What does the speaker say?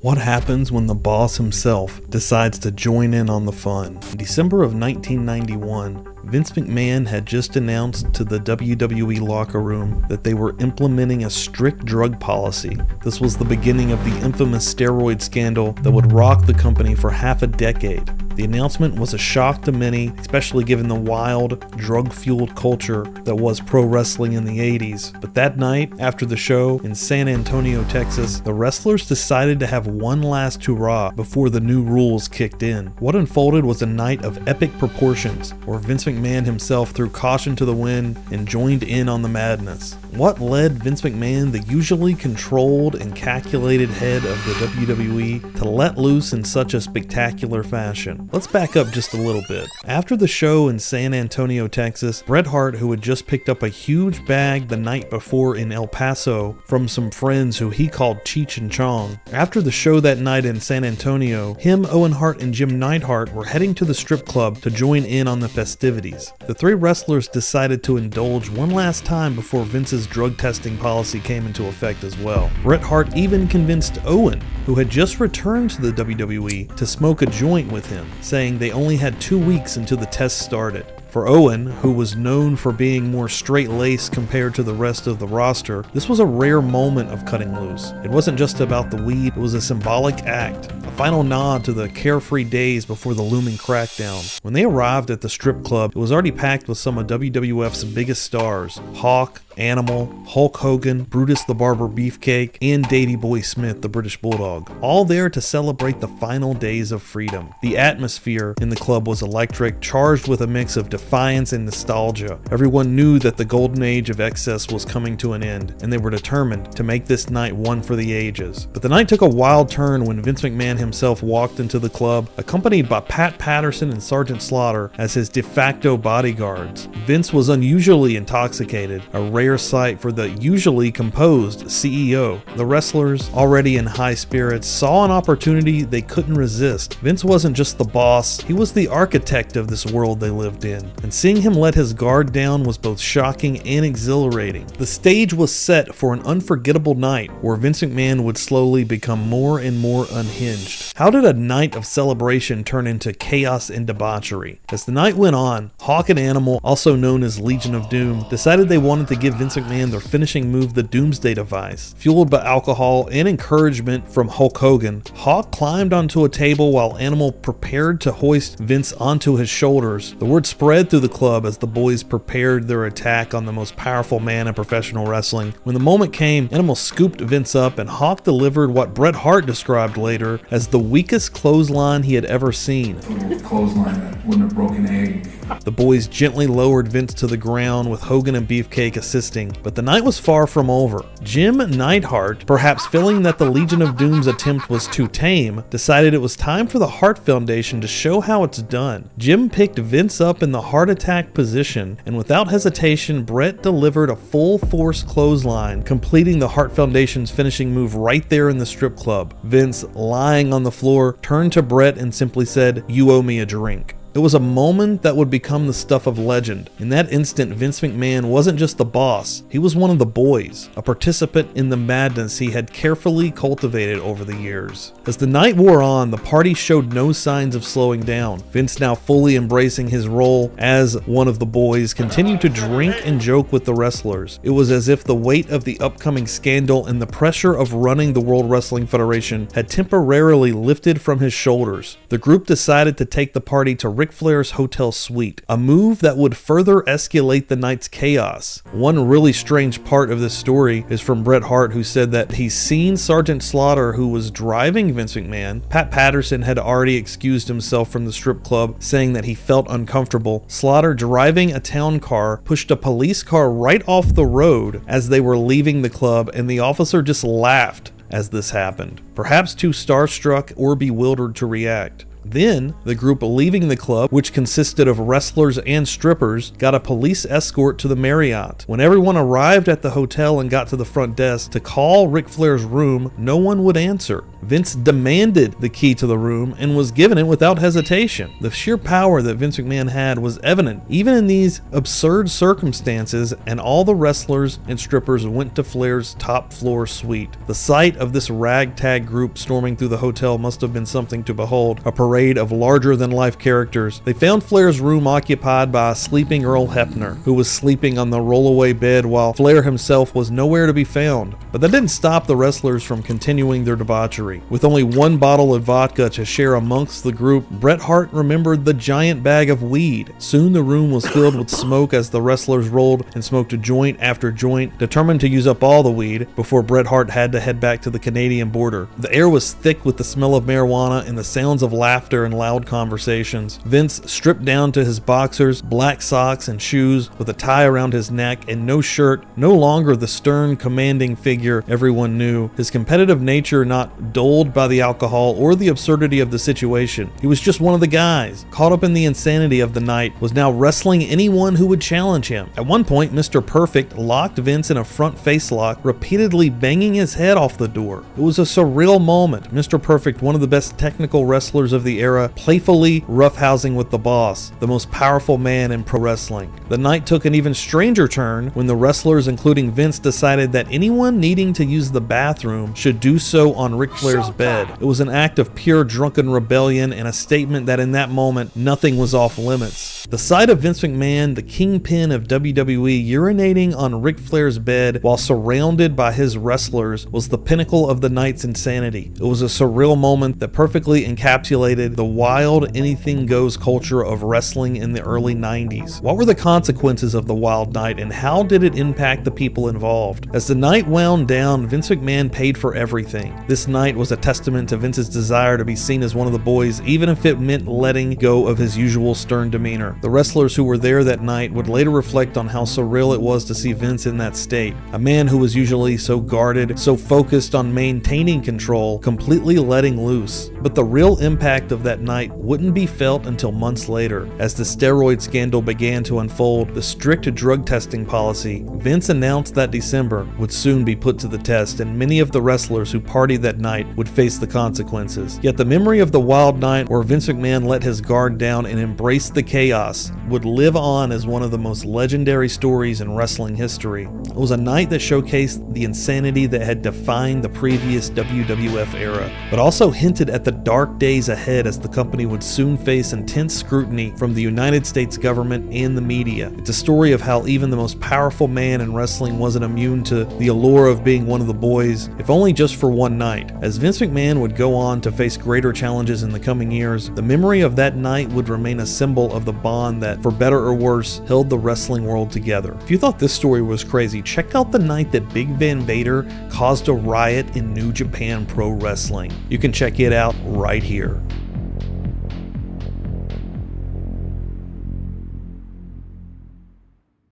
What happens when the boss himself decides to join in on the fun? In December of 1991, Vince McMahon had just announced to the WWE locker room that they were implementing a strict drug policy. This was the beginning of the infamous steroid scandal that would rock the company for half a decade. The announcement was a shock to many, especially given the wild, drug-fueled culture that was pro wrestling in the 80s. But that night, after the show in San Antonio, Texas, the wrestlers decided to have one last hurrah before the new rules kicked in. What unfolded was a night of epic proportions, where Vince McMahon himself threw caution to the wind and joined in on the madness. What led Vince McMahon, the usually controlled and calculated head of the WWE, to let loose in such a spectacular fashion? Let's back up just a little bit. After the show in San Antonio, Texas, Bret Hart, who had just picked up a huge bag the night before in El Paso from some friends who he called Cheech and Chong. After the show that night in San Antonio, him, Owen Hart, and Jim Neidhart were heading to the strip club to join in on the festivities. The three wrestlers decided to indulge one last time before Vince's drug testing policy came into effect as well. Bret Hart even convinced Owen, who had just returned to the WWE, to smoke a joint with him, saying they only had 2 weeks until the test started. For Owen, who was known for being more straight-laced compared to the rest of the roster, this was a rare moment of cutting loose. It wasn't just about the weed, it was a symbolic act, a final nod to the carefree days before the looming crackdown. When they arrived at the strip club, it was already packed with some of WWF's biggest stars: Hawk, Animal, Hulk Hogan, Brutus the Barber Beefcake, and Davey Boy Smith, the British Bulldog, all there to celebrate the final days of freedom. The atmosphere in the club was electric, charged with a mix of defiance and nostalgia. Everyone knew that the golden age of excess was coming to an end, and they were determined to make this night one for the ages. But the night took a wild turn when Vince McMahon himself walked into the club, accompanied by Pat Patterson and Sergeant Slaughter as his de facto bodyguards. Vince was unusually intoxicated, a rare sight for the usually composed CEO. The wrestlers, already in high spirits, saw an opportunity they couldn't resist. Vince wasn't just the boss, he was the architect of this world they lived in, and seeing him let his guard down was both shocking and exhilarating. The stage was set for an unforgettable night where Vince McMahon would slowly become more and more unhinged. How did a night of celebration turn into chaos and debauchery? As the night went on, Hawk and Animal, also known as Legion of Doom, decided they wanted to give Vince McMahon their finishing move, the Doomsday Device. Fueled by alcohol and encouragement from Hulk Hogan, Hawk climbed onto a table while Animal prepared to hoist Vince onto his shoulders. The word spread through the club as the boys prepared their attack on the most powerful man in professional wrestling. When the moment came, Animal scooped Vince up and Hawk delivered what Bret Hart described later as the weakest clothesline he had ever seen. Clothesline that wouldn't have broken an egg. The boys gently lowered Vince to the ground with Hogan and Beefcake assisting, but the night was far from over. Jim Neidhart, perhaps feeling that the Legion of Doom's attempt was too tame, decided it was time for the Hart Foundation to show how it's done. Jim picked Vince up in the heart attack position, and without hesitation, Bret delivered a full force clothesline, completing the Hart Foundation's finishing move right there in the strip club. Vince, lying on the floor, turned to Bret and simply said, "You owe me a drink." It was a moment that would become the stuff of legend. In that instant, Vince McMahon wasn't just the boss, he was one of the boys, a participant in the madness he had carefully cultivated over the years. As the night wore on, the party showed no signs of slowing down. Vince, now fully embracing his role as one of the boys, continued to drink and joke with the wrestlers. It was as if the weight of the upcoming scandal and the pressure of running the World Wrestling Federation had temporarily lifted from his shoulders. The group decided to take the party to Ric Flair's hotel suite, a move that would further escalate the night's chaos. One really strange part of this story is from Bret Hart, who said that he's seen Sergeant Slaughter, who was driving Vince McMahon. Pat Patterson had already excused himself from the strip club, saying that he felt uncomfortable. Slaughter, driving a town car, pushed a police car right off the road as they were leaving the club, and the officer just laughed as this happened, perhaps too starstruck or bewildered to react. Then, the group leaving the club, which consisted of wrestlers and strippers, got a police escort to the Marriott. When everyone arrived at the hotel and got to the front desk to call Ric Flair's room, no one would answer. Vince demanded the key to the room and was given it without hesitation. The sheer power that Vince McMahon had was evident even in these absurd circumstances, and all the wrestlers and strippers went to Flair's top floor suite. The sight of this ragtag group storming through the hotel must have been something to behold, a parade of larger-than-life characters. They found Flair's room occupied by a sleeping Earl Hebner, who was sleeping on the rollaway bed while Flair himself was nowhere to be found. But that didn't stop the wrestlers from continuing their debauchery. With only one bottle of vodka to share amongst the group, Bret Hart remembered the giant bag of weed. Soon the room was filled with smoke as the wrestlers rolled and smoked joint after joint, determined to use up all the weed before Bret Hart had to head back to the Canadian border. The air was thick with the smell of marijuana and the sounds of laughter and loud conversations. Vince, stripped down to his boxers, black socks and shoes, with a tie around his neck and no shirt, no longer the stern, commanding figure everyone knew. His competitive nature not dulled by the alcohol or the absurdity of the situation. He was just one of the guys, caught up in the insanity of the night, was now wrestling anyone who would challenge him. At one point, Mr. Perfect locked Vince in a front face lock, repeatedly banging his head off the door. It was a surreal moment. Mr. Perfect, one of the best technical wrestlers of the era, playfully roughhousing with the boss, the most powerful man in pro wrestling. The night took an even stranger turn when the wrestlers, including Vince, decided that anyone needing to use the bathroom should do so on Ric Flair's bed. It was an act of pure drunken rebellion and a statement that in that moment nothing was off limits. The sight of Vince McMahon, the kingpin of WWE, urinating on Ric Flair's bed while surrounded by his wrestlers was the pinnacle of the night's insanity. It was a surreal moment that perfectly encapsulated the wild anything-goes culture of wrestling in the early 90s. What were the consequences of the wild night and how did it impact the people involved? As the night wound down, Vince McMahon paid for everything. This night was a testament to Vince's desire to be seen as one of the boys, even if it meant letting go of his usual stern demeanor. The wrestlers who were there that night would later reflect on how surreal it was to see Vince in that state. A man who was usually so guarded, so focused on maintaining control, completely letting loose. But the real impact of that night wouldn't be felt until months later. As the steroid scandal began to unfold, the strict drug testing policy Vince announced that December would soon be put to the test, and many of the wrestlers who partied that night would face the consequences. Yet the memory of the wild night where Vince McMahon let his guard down and embraced the chaos would live on as one of the most legendary stories in wrestling history. It was a night that showcased the insanity that had defined the previous WWF era, but also hinted at the dark days ahead as the company would soon face intense scrutiny from the United States government and the media. It's a story of how even the most powerful man in wrestling wasn't immune to the allure of being one of the boys, if only just for one night. As Vince McMahon would go on to face greater challenges in the coming years, the memory of that night would remain a symbol of the bond that, for better or worse, held the wrestling world together. If you thought this story was crazy, check out the night that Big Van Vader caused a riot in New Japan Pro Wrestling. You can check it out right here.